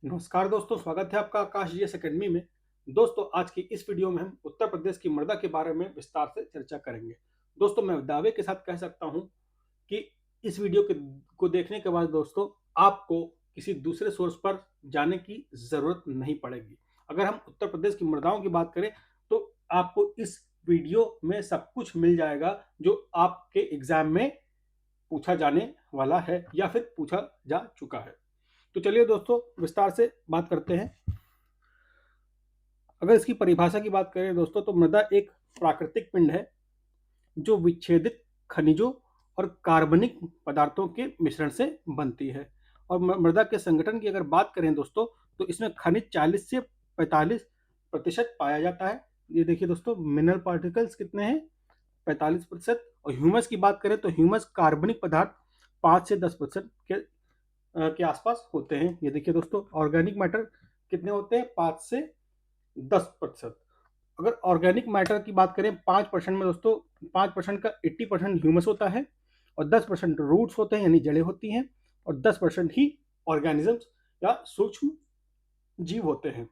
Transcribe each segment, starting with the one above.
नमस्कार दोस्तों, स्वागत है आपका आकाश जीएस एकेडमी में। दोस्तों, आज की इस वीडियो में हम उत्तर प्रदेश की मृदा के बारे में विस्तार से चर्चा करेंगे। दोस्तों, मैं दावे के साथ कह सकता हूं कि इस वीडियो को देखने के बाद दोस्तों आपको किसी दूसरे सोर्स पर जाने की जरूरत नहीं पड़ेगी। अगर हम उत्तर प्रदेश की मृदाओं की बात करें तो आपको इस वीडियो में सब कुछ मिल जाएगा जो आपके एग्जाम में पूछा जाने वाला है या फिर पूछा जा चुका है। तो चलिए दोस्तों विस्तार से बात करते हैं। अगर इसकी परिभाषा की बात करें दोस्तों तो मृदा एक प्राकृतिक पिंड है जो विच्छेदित खनिजों और कार्बनिक पदार्थों के मिश्रण से बनती है। और मृदा के संगठन की अगर बात करें दोस्तों तो इसमें खनिज 40 से 45% पाया जाता है। ये देखिए दोस्तों, मिनरल पार्टिकल्स कितने हैं, 45%। और ह्यूमस की बात करें तो ह्यूमस कार्बनिक पदार्थ 5 से 10% के आसपास होते हैं। ये देखिए दोस्तों, ऑर्गेनिक मैटर कितने होते हैं, 5 से 10%। अगर ऑर्गेनिक मैटर की बात करें 5% में दोस्तों, 5% का 80% ह्यूमस होता है और 10% रूट्स होते हैं यानी जड़ें होती हैं और 10% ही ऑर्गेनिजम्स या सूक्ष्म जीव होते हैं।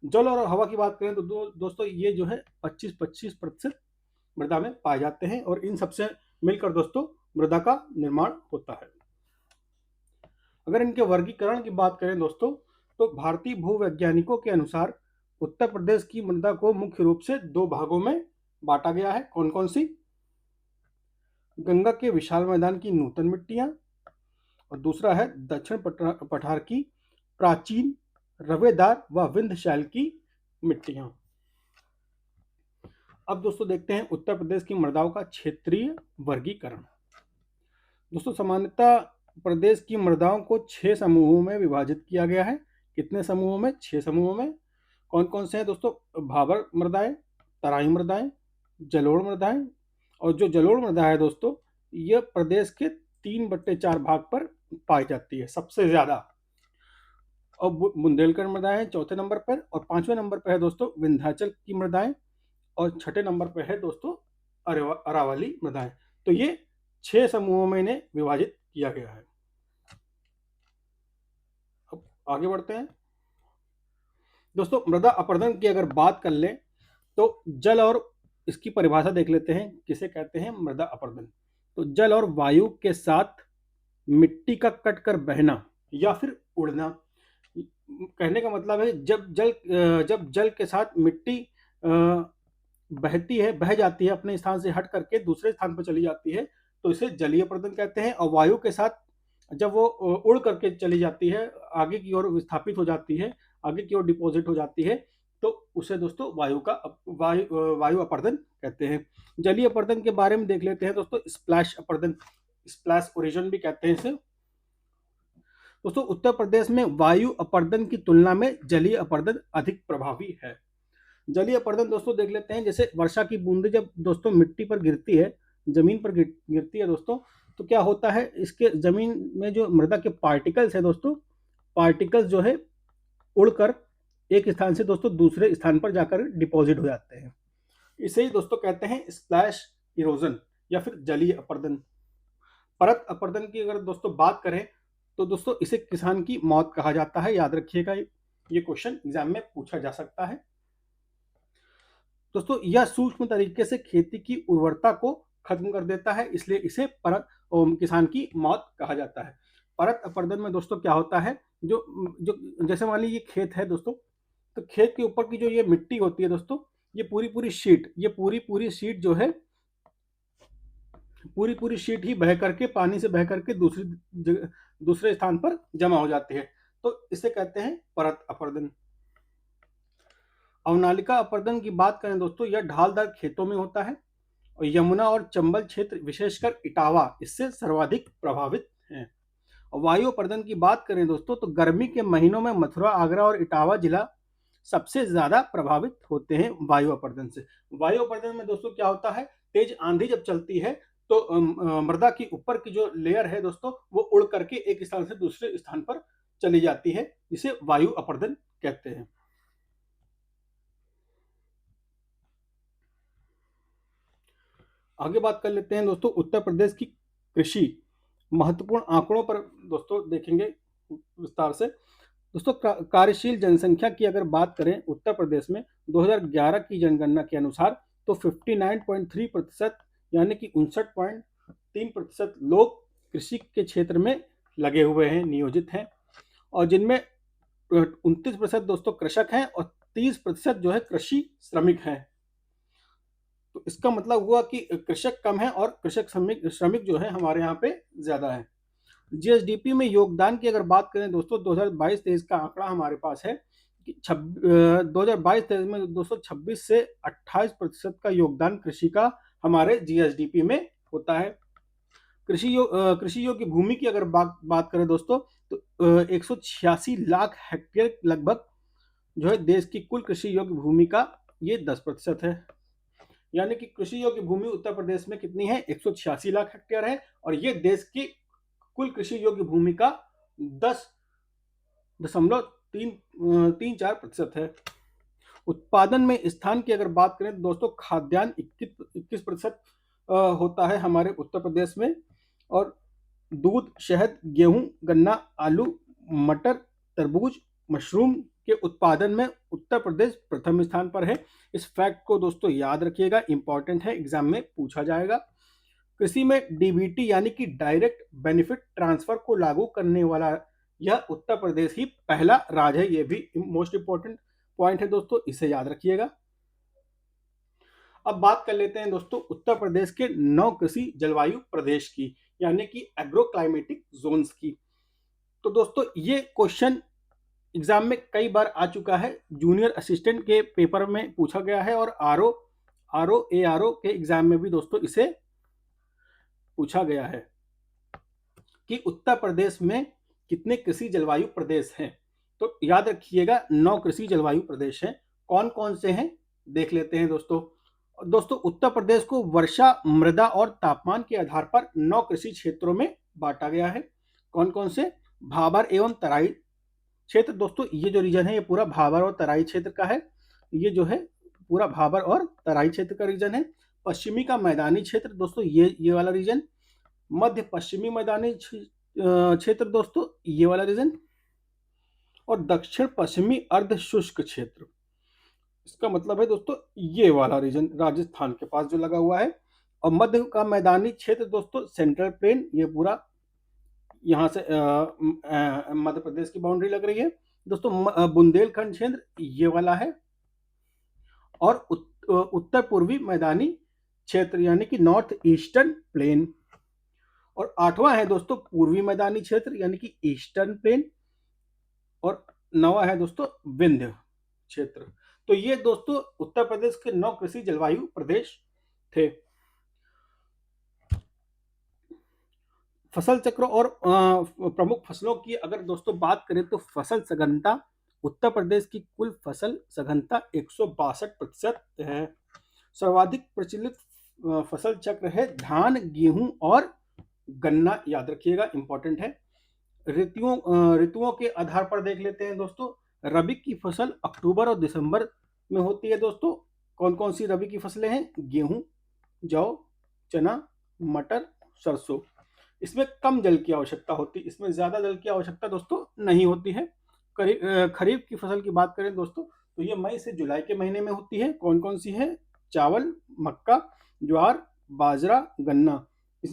जल और हवा की बात करें तो दोस्तों ये जो है 25-25% मृदा में पाए जाते हैं और इन सबसे मिलकर दोस्तों मृदा का निर्माण होता है। अगर इनके वर्गीकरण की बात करें दोस्तों तो भारतीय भूवैज्ञानिकों के अनुसार उत्तर प्रदेश की मृदा को मुख्य रूप से दो भागों में बांटा गया है। कौन कौन सी? गंगा के विशाल मैदान की नूतन मिट्टियां और दूसरा है दक्षिण पठार की प्राचीन रवेदार व विंध्य शैल की मिट्टियां। अब दोस्तों देखते हैं उत्तर प्रदेश की मृदाओं का क्षेत्रीय वर्गीकरण। दोस्तों सामान्यतः प्रदेश की मृदाओं को 6 समूहों में विभाजित किया गया है। कितने समूहों में? 6 समूहों में। कौन कौन से हैं दोस्तों? भाबर मृदाएं, तराई मृदाएं, जलोढ़ मृदाएं। और जो जलोढ़ मृदा है दोस्तों यह प्रदेश के 3/4 भाग पर पाई जाती है सबसे ज्यादा। और बुंदेलखंड मृदाएं चौथे नंबर पर और 5वें नंबर पर है दोस्तों विंध्याचल की मृदाएं और छठे नंबर पर है दोस्तों अरावली मृदाएं। तो ये 6 समूहों में इन्हें विभाजित किया गया है। अब आगे बढ़ते हैं दोस्तों। मृदा अपरदन की अगर बात कर लें तो जल और इसकी परिभाषा देख लेते हैं किसे कहते हैं मृदा अपरदन। तो जल और वायु के साथ मिट्टी का कटकर बहना या फिर उड़ना। कहने का मतलब है जब जल के साथ मिट्टी बहती है, बह जाती है, अपने स्थान से हट करके दूसरे स्थान पर चली जाती है तो इसे जलीय अपरदन कहते हैं। और वायु के साथ जब वो उड़ करके चली जाती है, आगे की ओर विस्थापित हो जाती है, आगे की ओर डिपॉजिट हो जाती है तो उसे दोस्तों वायु अपरदन कहते हैं। जलीय अपरदन के बारे में देख लेते हैं दोस्तों। स्प्लैश अपरदन, स्प्लैश ओरिजन भी कहते हैं इसे। दोस्तों उत्तर प्रदेश में वायु अपरदन की तुलना में जलीय अपरदन अधिक प्रभावी है। जलीय अपरदन दोस्तों देख लेते हैं। जैसे वर्षा की बूंदें जब दोस्तों मिट्टी पर गिरती है, जमीन पर गिरती है दोस्तों, तो क्या होता है, इसके जमीन में जो मृदा के पार्टिकल्स है दोस्तों, पार्टिकल्स जो है उड़कर एक स्थान से दोस्तों दूसरे स्थान पर जाकर डिपॉजिट हो जाते हैं। इसे ही दोस्तों कहते हैं स्प्लैश इरोजन या फिर जलीय अपरदन। परत अपरदन की अगर दोस्तों बात करें तो दोस्तों इसे किसान की मौत कहा जाता है। याद रखिएगा, ये क्वेश्चन एग्जाम में पूछा जा सकता है दोस्तों। यह सूक्ष्म तरीके से खेती की उर्वरता को खत्म कर देता है, इसलिए इसे परत किसान की मौत कहा जाता है। परत अपरदन में दोस्तों क्या होता है, जो जो जैसे मान लीजिए खेत है दोस्तों, तो खेत के ऊपर की जो ये मिट्टी होती है दोस्तों, ये पूरी पूरी शीट, ये पूरी पूरी शीट जो है, पूरी पूरी शीट ही बह करके, पानी से बह करके दूसरे स्थान पर जमा हो जाती है, तो इसे कहते हैं परत अपरदन। अवनालिका अपरदन की बात करें दोस्तों, यह ढालदार खेतों में होता है और यमुना और चंबल क्षेत्र विशेषकर इटावा इससे सर्वाधिक प्रभावित हैं। और वायु अपरदन की बात करें दोस्तों तो गर्मी के महीनों में मथुरा, आगरा और इटावा जिला सबसे ज्यादा प्रभावित होते हैं वायु अपरदन से। वायु अपरदन में दोस्तों क्या होता है, तेज आंधी जब चलती है तो मृदा की ऊपर की जो लेयर है दोस्तों वो उड़ करके एक स्थान से दूसरे स्थान पर चली जाती है, जिसे वायु अपरदन कहते हैं। आगे बात कर लेते हैं दोस्तों उत्तर प्रदेश की कृषि महत्वपूर्ण आंकड़ों पर दोस्तों देखेंगे। विस्तार से। दोस्तों कार्यशील जनसंख्या की अगर बात करें उत्तर प्रदेश में 2011 की जनगणना के अनुसार तो 59.3% यानी कि 59.3% लोग कृषि के क्षेत्र में लगे हुए हैं, नियोजित हैं, और जिनमें 29% दोस्तों कृषक हैं और 30% जो है कृषि श्रमिक हैं। तो इसका मतलब हुआ कि कृषक कम है और कृषक श्रमिक श्रमिक जो है हमारे यहाँ पे ज्यादा है। जीएसडीपी में योगदान की अगर बात करें दोस्तों 2022-23 का आंकड़ा हमारे पास है कि 2022-23 में दोस्तों 26 से 28% का योगदान कृषि का हमारे जीएसडीपी में होता है। कृषि योग्य भूमि की अगर बात करें दोस्तों तो 186 लाख हेक्टेयर लगभग जो है देश की कुल कृषि योग्य भूमि का ये 10% है। यानी कि कृषि योग्य भूमि उत्तर प्रदेश में कितनी है, 186 लाख हेक्टेयर है, और ये देश की कुल कृषि योग्य भूमि का 10.34% है। उत्पादन में स्थान की अगर बात करें तो दोस्तों खाद्यान्न 21% होता है हमारे उत्तर प्रदेश में, और दूध, शहद, गेहूं, गन्ना, आलू, मटर, तरबूज, मशरूम के उत्पादन में उत्तर प्रदेश प्रथम स्थान पर है। इस फैक्ट को दोस्तों याद रखिएगा, इंपॉर्टेंट है, एग्जाम में पूछा जाएगा। कृषि में डीबीटी यानी कि डायरेक्ट बेनिफिट ट्रांसफर को लागू करने वाला यह उत्तर प्रदेश ही पहला राज्य है। यह भी मोस्ट इंपॉर्टेंट पॉइंट है दोस्तों, इसे याद रखिएगा। अब बात कर लेते हैं दोस्तों उत्तर प्रदेश के 9 कृषि जलवायु प्रदेश की, यानी कि एग्रो क्लाइमेटिक जोन्स की। तो दोस्तों ये क्वेश्चन एग्जाम में कई बार आ चुका है, जूनियर असिस्टेंट के पेपर में पूछा गया है, और आरओ के एग्जाम में भी दोस्तों इसे पूछा गया है कि उत्तर प्रदेश में कितने कृषि जलवायु प्रदेश हैं। तो याद रखिएगा 9 कृषि जलवायु प्रदेश हैं। कौन कौन से हैं देख लेते हैं दोस्तों उत्तर प्रदेश को वर्षा, मृदा और तापमान के आधार पर 9 कृषि क्षेत्रों में बांटा गया है। कौन कौन से? भाबर एवं तराई क्षेत्र। दोस्तों ये जो रीजन है ये पूरा भाबर और तराई क्षेत्र का है। ये जो है पूरा भाबर और तराई क्षेत्र का रीजन है। पश्चिमी का मैदानी क्षेत्र दोस्तों ये वाला रीजन। मध्य पश्चिमी मैदानी क्षेत्र दोस्तों ये वाला रीजन, और दक्षिण पश्चिमी अर्ध शुष्क क्षेत्र, इसका मतलब है दोस्तों ये वाला रीजन राजस्थान के पास जो लगा हुआ है। और मध्य का मैदानी क्षेत्र दोस्तों सेंट्रल प्लेन, ये पूरा यहाँ से मध्य प्रदेश की बाउंड्री लग रही है दोस्तों। बुंदेलखंड क्षेत्र ये वाला है, और उत्तर पूर्वी मैदानी क्षेत्र यानी कि नॉर्थ ईस्टर्न प्लेन। और 8वां है दोस्तों पूर्वी मैदानी क्षेत्र यानी कि ईस्टर्न प्लेन, और 9वां है दोस्तों विंध्य क्षेत्र। तो ये दोस्तों उत्तर प्रदेश के 9 कृषि जलवायु प्रदेश थे। फसल चक्र और प्रमुख फसलों की अगर दोस्तों बात करें तो फसल सघनता उत्तर प्रदेश की कुल फसल सघनता 162% है। सर्वाधिक प्रचलित फसल चक्र है धान, गेहूं और गन्ना, याद रखिएगा, इंपॉर्टेंट है। ऋतुओं के आधार पर देख लेते हैं दोस्तों। रबी की फसल अक्टूबर और दिसंबर में होती है दोस्तों। कौन कौन सी रबी की फसलें हैं? गेहूं, जौ, चना, मटर, सरसों। इसमें कम जल की आवश्यकता होती है, इसमें ज्यादा जल की आवश्यकता दोस्तों नहीं होती है। खरीफ की फसल की बात करें दोस्तों तो ये मई से जुलाई के महीने में होती है। कौन कौन सी है? चावल, मक्का, ज्वार, बाजरा, गन्ना।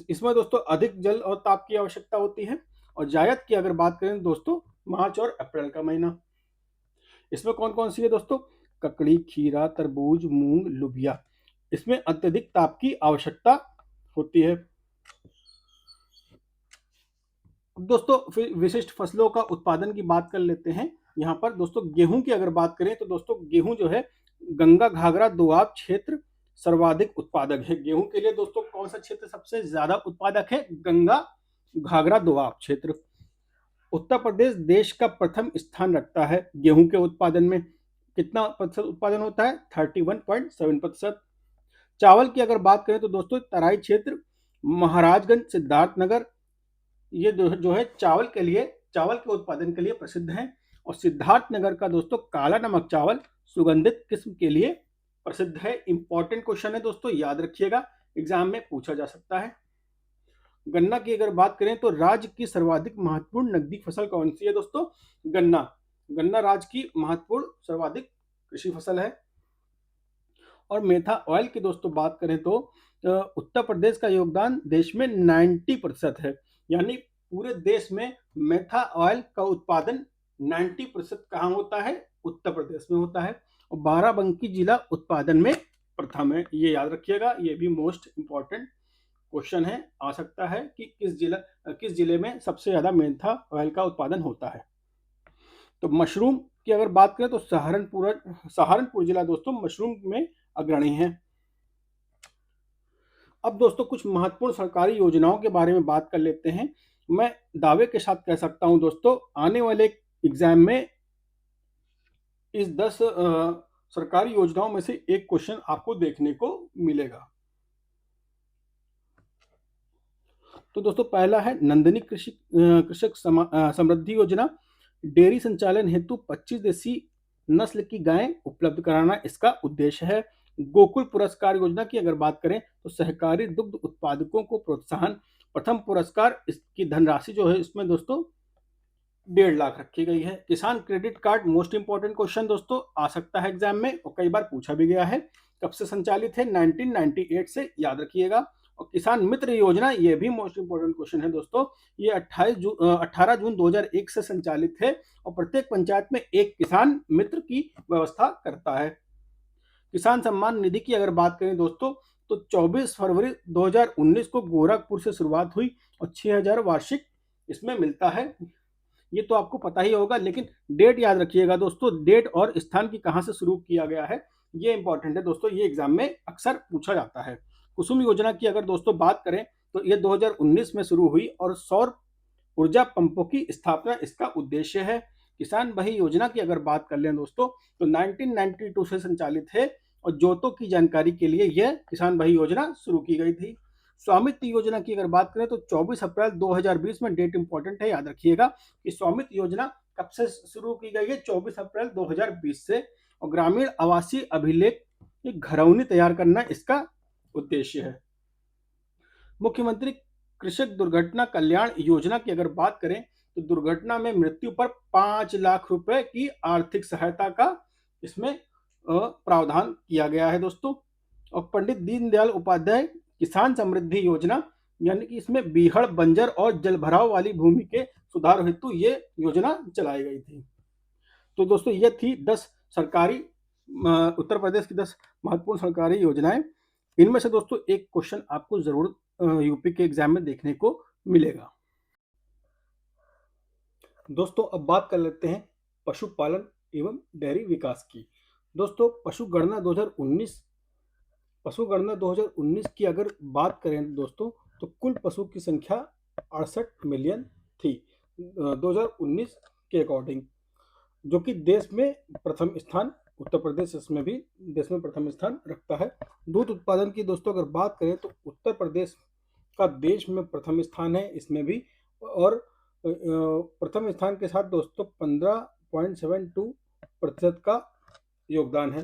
इसमें दोस्तों अधिक जल और ताप की आवश्यकता होती है। और जायद की अगर बात करें दोस्तों मार्च और अप्रैल का महीना। इसमें कौन कौन सी है दोस्तों? ककड़ी, खीरा, तरबूज, मूंग, लुबिया। इसमें अत्यधिक ताप की आवश्यकता होती है। दोस्तों फिर विशिष्ट फसलों का उत्पादन की बात कर लेते हैं। यहाँ पर दोस्तों गेहूं की अगर बात करें तो दोस्तों गेहूं जो है गंगा घाघरा दोआब क्षेत्र सर्वाधिक उत्पादक है। गेहूं के लिए दोस्तों कौन सा क्षेत्र सबसे ज्यादा उत्पादक है? गंगा घाघरा दोआब क्षेत्र। उत्तर प्रदेश देश का प्रथम स्थान रखता है गेहूं के उत्पादन में। कितना प्रतिशत उत्पादन होता है? 31.7%। चावल की अगर बात करें तो दोस्तों तराई क्षेत्र, महाराजगंज, सिद्धार्थनगर, ये जो है चावल के उत्पादन के लिए प्रसिद्ध है। और सिद्धार्थनगर का दोस्तों काला नमक चावल सुगंधित किस्म के लिए प्रसिद्ध है। इंपॉर्टेंट क्वेश्चन है दोस्तों, याद रखिएगा, एग्जाम में पूछा जा सकता है। गन्ना की अगर बात करें तो राज्य की सर्वाधिक महत्वपूर्ण नकदी फसल कौन सी है दोस्तों? गन्ना। गन्ना राज्य की महत्वपूर्ण सर्वाधिक कृषि फसल है। और मेथा ऑयल की दोस्तों बात करें तो उत्तर प्रदेश का योगदान देश में 90% है। यानी पूरे देश में मेथा ऑयल का उत्पादन 90% कहाँ होता है? उत्तर प्रदेश में होता है। और बाराबंकी जिला उत्पादन में प्रथम है, ये याद रखिएगा, ये भी मोस्ट इंपॉर्टेंट क्वेश्चन है, आ सकता है कि किस जिले में सबसे ज्यादा मेंथा ऑयल का उत्पादन होता है। तो मशरूम की अगर बात करें तो सहारनपुर जिला दोस्तों मशरूम में अग्रणी है। अब दोस्तों कुछ महत्वपूर्ण सरकारी योजनाओं के बारे में बात कर लेते हैं। मैं दावे के साथ कह सकता हूं दोस्तों, आने वाले एग्जाम में इस 10 सरकारी योजनाओं में से एक क्वेश्चन आपको देखने को मिलेगा। तो दोस्तों पहला है नंदिनी कृषक समृद्धि योजना। डेयरी संचालन हेतु 25 देसी नस्ल की गायें उपलब्ध कराना इसका उद्देश्य है। गोकुल पुरस्कार योजना की अगर बात करें तो सहकारी दुग्ध उत्पादकों को प्रोत्साहन। प्रथम पुरस्कार इसकी धनराशि जो है इसमें दोस्तों 1.5 लाख रखी गई है। किसान credit card most important question दोस्तों, आ सकता है एग्जाम में और कई बार पूछा भी गया है। कब से संचालित है? 1998 से, याद रखिएगा। और किसान मित्र योजना, ये भी मोस्ट इंपॉर्टेंट क्वेश्चन है दोस्तों। ये 18 जून 2001 से संचालित है और प्रत्येक पंचायत में एक किसान मित्र की व्यवस्था करता है। किसान सम्मान निधि की अगर बात करें दोस्तों तो 24 फरवरी 2019 को गोरखपुर से शुरुआत हुई और 6000 वार्षिक इसमें मिलता है। ये तो आपको पता ही होगा, लेकिन डेट याद रखिएगा दोस्तों, डेट और स्थान की कहां से शुरू किया गया है, ये इंपॉर्टेंट है दोस्तों, ये एग्जाम में अक्सर पूछा जाता है। कुसुम योजना की अगर दोस्तों बात करें तो ये 2019 में शुरू हुई और सौर ऊर्जा पंपों की स्थापना इसका उद्देश्य है। किसान बही योजना की अगर बात कर लें दोस्तों तो 1992 से संचालित है और जोतों की जानकारी के लिए यह किसान बही योजना शुरू की गई थी। स्वामित्व योजना की अगर बात करें तो 24 अप्रैल 2020 में, डेट इंपॉर्टेंट है, याद रखिएगा कि स्वामित्व योजना कब से शुरू की गई है? 24 अप्रैल 2020 से। और ग्रामीण आवासीय अभिलेख घरौनी तैयार करना इसका उद्देश्य है। मुख्यमंत्री कृषक दुर्घटना कल्याण योजना की अगर बात करें तो दुर्घटना में मृत्यु पर 5 लाख रुपए की आर्थिक सहायता का इसमें प्रावधान किया गया है दोस्तों। और पंडित दीनदयाल उपाध्याय किसान समृद्धि योजना, यानी कि इसमें बीहड़, बंजर और जलभराव वाली भूमि के सुधार हेतु ये योजना चलाई गई थी। तो दोस्तों ये थी 10 सरकारी उत्तर प्रदेश की 10 महत्वपूर्ण सरकारी योजनाएं। इनमें से दोस्तों एक क्वेश्चन आपको जरूर यूपी के एग्जाम में देखने को मिलेगा। दोस्तों अब बात कर लेते हैं पशुपालन एवं डेयरी विकास की। दोस्तों पशुगणना 2019 की अगर बात करें दोस्तों तो कुल पशु की संख्या 68 मिलियन थी 2019 के अकॉर्डिंग, जो कि देश में प्रथम स्थान, उत्तर प्रदेश इसमें भी देश में प्रथम स्थान रखता है। दूध उत्पादन की दोस्तों अगर बात करें तो उत्तर प्रदेश का देश में प्रथम स्थान है इसमें भी। और प्रथम स्थान के साथ दोस्तों 15.72% का योगदान है।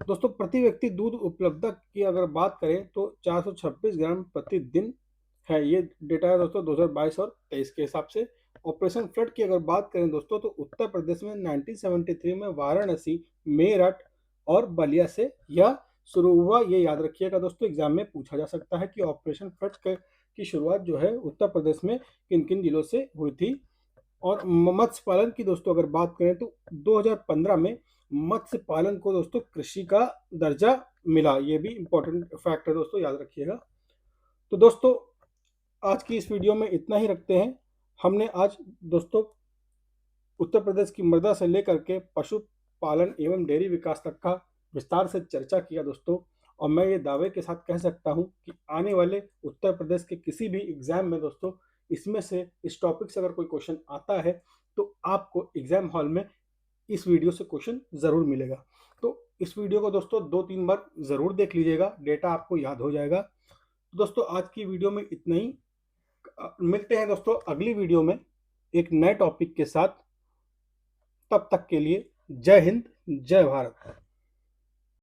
दोस्तों प्रति व्यक्ति दूध उपलब्धता की अगर बात करें तो 426 ग्राम प्रतिदिन है, ये डेटा है दोस्तों 2022 और 23 के हिसाब से। ऑपरेशन फ्लड की अगर बात करें दोस्तों तो उत्तर प्रदेश में 1973 में वाराणसी, मेरठ और बलिया से यह शुरू हुआ, ये याद रखिएगा दोस्तों, एग्जाम में पूछा जा सकता है कि ऑपरेशन फ्लड की शुरुआत जो है उत्तर प्रदेश में किन किन जिलों से हुई थी। और मत्स्य पालन की दोस्तों अगर बात करें तो 2015 में मत्स्य पालन को दोस्तों कृषि का दर्जा मिला, ये भी इंपॉर्टेंट फैक्ट है दोस्तों, याद रखिएगा। तो दोस्तों आज की इस वीडियो में इतना ही रखते हैं। हमने आज दोस्तों उत्तर प्रदेश की मृदा से लेकर के पशुपालन एवं डेयरी विकास तक का विस्तार से चर्चा किया दोस्तों। और मैं ये दावे के साथ कह सकता हूँ कि आने वाले उत्तर प्रदेश के किसी भी एग्जाम में दोस्तों इसमें से, इस टॉपिक से अगर कोई क्वेश्चन आता है तो आपको एग्जाम हॉल में इस वीडियो से क्वेश्चन जरूर मिलेगा। तो इस वीडियो को दोस्तों 2-3 बार जरूर देख लीजिएगा, डेटा आपको याद हो जाएगा। दोस्तों आज की वीडियो में इतना ही। मिलते हैं दोस्तों अगली वीडियो में एक नए टॉपिक के साथ। तब तक के लिए जय हिंद, जय भारत।